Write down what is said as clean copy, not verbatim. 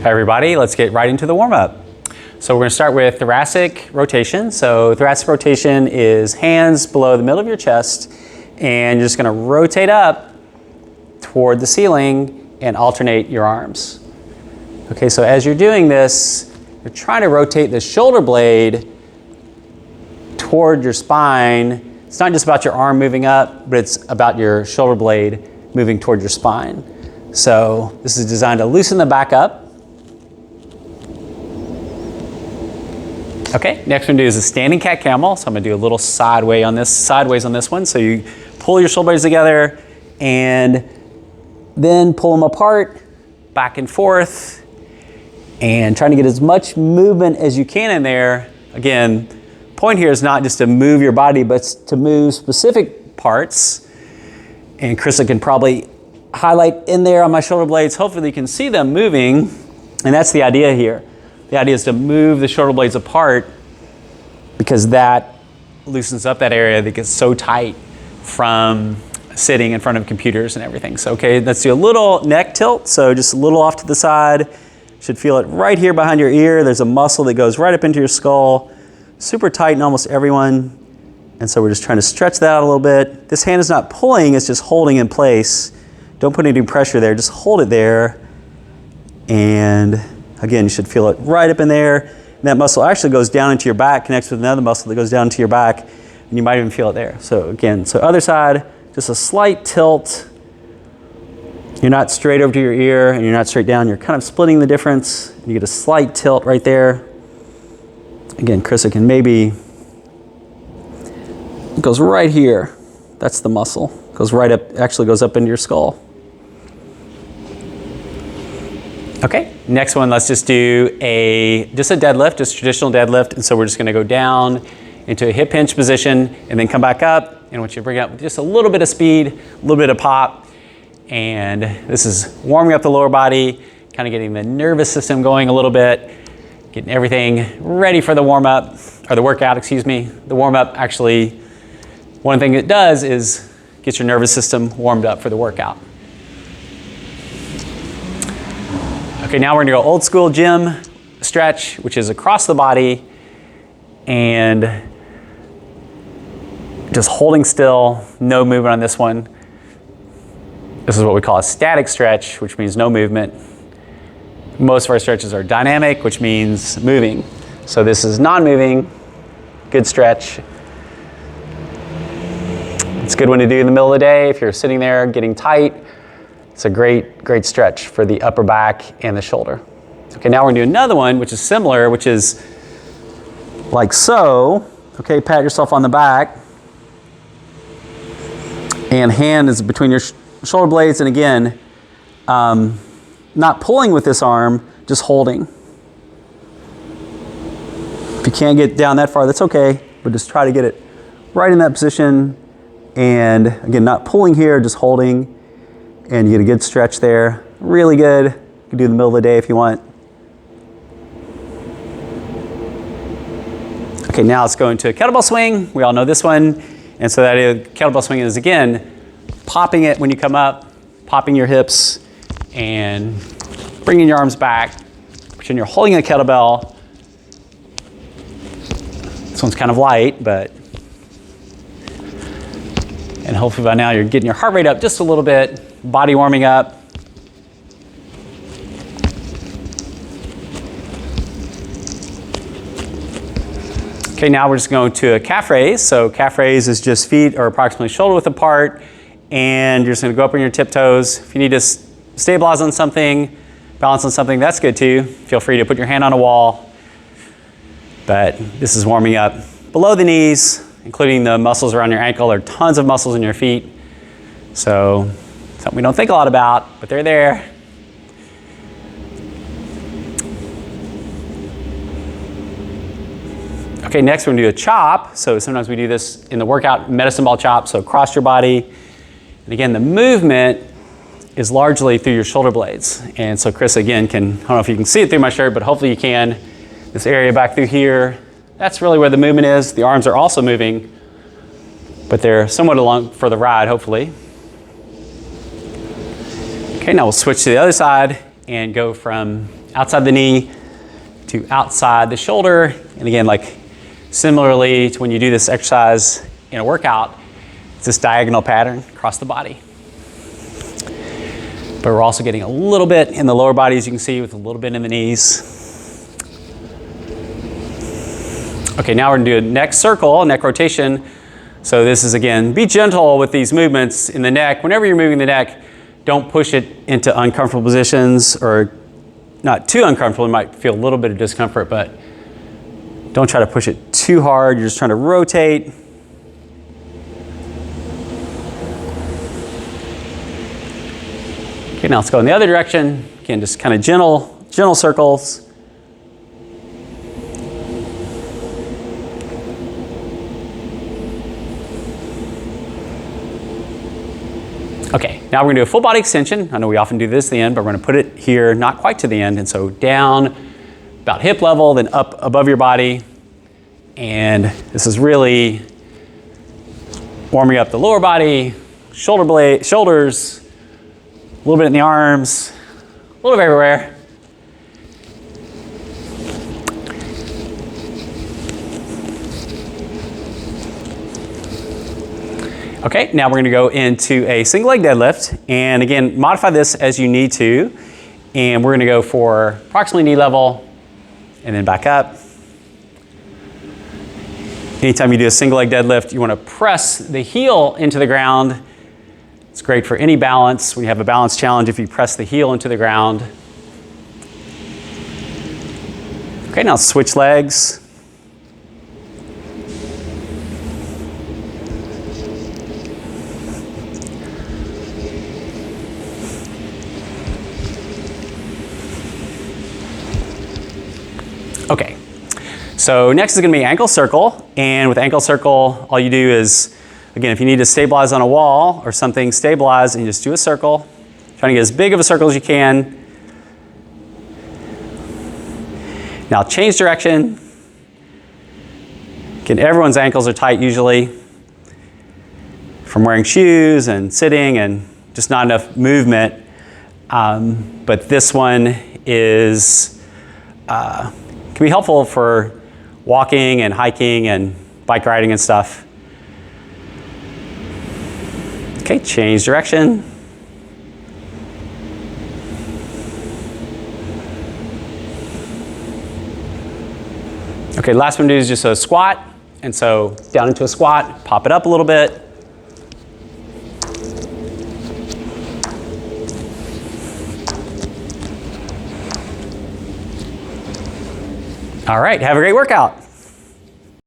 Hi everybody, let's get right into the warm-up. So we're going to start with thoracic rotation. So thoracic rotation is hands below the middle of your chest, and you're just going to rotate up toward the ceiling and alternate your arms. Okay, so as you're doing this, you're trying to rotate the shoulder blade toward your spine. It's not just about your arm moving up, but it's about your shoulder blade moving toward your spine. So this is designed to loosen the back up. Okay, next one to do is a standing cat camel. So I'm gonna do a little sideways on this one. So you pull your shoulder blades together and then pull them apart, back and forth, and trying to get as much movement as you can in there. Again, point here is not just to move your body, but to move specific parts. And Krista can probably highlight in there on my shoulder blades. Hopefully you can see them moving. And that's the idea here. The idea is to move the shoulder blades apart because that loosens up that area that gets so tight from sitting in front of computers and everything. So, okay, let's do a little neck tilt. So just a little off to the side. Should feel it right here behind your ear. There's a muscle that goes right up into your skull. Super tight in almost everyone. And so we're just trying to stretch that out a little bit. This hand is not pulling, it's just holding in place. Don't put any pressure there, just hold it there. And again, you should feel it right up in there. And that muscle actually goes down into your back, connects with another muscle that goes down into your back, and you might even feel it there. So again, so other side, just a slight tilt. You're not straight over to your ear and you're not straight down. You're kind of splitting the difference. You get a slight tilt right there. Again, Krista can maybe, it goes right here. That's the muscle. Goes right up, actually goes up into your skull. Okay, next one, let's just do just a deadlift, just traditional deadlift. And so we're just gonna go down into a hip hinge position and then come back up. And I want you to bring it up with just a little bit of speed, a little bit of pop. And this is warming up the lower body, kind of getting the nervous system going a little bit, getting everything ready for the warm up, or the workout, excuse me. The warm up actually, one thing it does is get your nervous system warmed up for the workout. Okay, now we're gonna go old school gym stretch, which is across the body and just holding still, no movement on this one. This is what we call a static stretch, which means no movement. Most of our stretches are dynamic, which means moving. So this is non-moving, good stretch. It's a good one to do in the middle of the day if you're sitting there getting tight. It's a great stretch for the upper back and the shoulder. Okay, now we're gonna do another one, which is similar, which is like so. Okay, pat yourself on the back. And hand is between your shoulder blades, and again, not pulling with this arm, just holding. If you can't get down that far, that's okay, but just try to get it right in that position. And again, not pulling here, just holding. And you get a good stretch there. Really good. You can do it in the middle of the day if you want. Okay, now let's go into a kettlebell swing. We all know this one. And so that kettlebell swing is, again, popping it when you come up, popping your hips, and bringing your arms back. Pretend you're holding a kettlebell. This one's kind of light, but, and hopefully by now you're getting your heart rate up just a little bit. Body warming up. Okay, now we're just going to a calf raise. So calf raise is just feet are approximately shoulder width apart, and you're just gonna go up on your tiptoes. If you need to stabilize on something, balance on something, that's good too. Feel free to put your hand on a wall. But this is warming up below the knees, including the muscles around your ankle. There are tons of muscles in your feet. So something we don't think a lot about, but they're there. Okay, next we're gonna do a chop. So sometimes we do this in the workout, medicine ball chop, so across your body. And again, the movement is largely through your shoulder blades. And so Chris, again, I don't know if you can see it through my shirt, but hopefully you can. This area back through here, that's really where the movement is. The arms are also moving, but they're somewhat along for the ride, hopefully. Okay, now we'll switch to the other side and go from outside the knee to outside the shoulder. And again, like similarly to when you do this exercise in a workout, it's this diagonal pattern across the body. But we're also getting a little bit in the lower body, as you can see, with a little bit in the knees. Okay, now we're gonna do a neck circle, neck rotation. So this is, again, be gentle with these movements in the neck. Whenever you're moving the neck, don't push it into uncomfortable positions, or not too uncomfortable. You might feel a little bit of discomfort, but don't try to push it too hard. You're just trying to rotate. Okay, now let's go in the other direction. Again, just kind of gentle circles. Okay, now we're gonna do a full body extension. I know we often do this at the end, but we're gonna put it here, not quite to the end, and so down about hip level, then up above your body. And this is really warming up the lower body, shoulders, a little bit in the arms, a little bit everywhere. Okay, now we're gonna go into a single leg deadlift. And again, modify this as you need to. And we're gonna go for approximately knee level and then back up. Anytime you do a single leg deadlift, you wanna press the heel into the ground. It's great for any balance. When you have a balance challenge, if you press the heel into the ground. Okay, now switch legs. Okay, so next is gonna be ankle circle. And with ankle circle, all you do is, again, if you need to stabilize on a wall or something, stabilize and you just do a circle. Trying to get as big of a circle as you can. Now change direction. Again, everyone's ankles are tight usually from wearing shoes and sitting and just not enough movement. But this one is, can be helpful for walking and hiking and bike riding and stuff. Okay, change direction. Okay, last one to do is just a squat. And so down into a squat, pop it up a little bit. All right, have a great workout.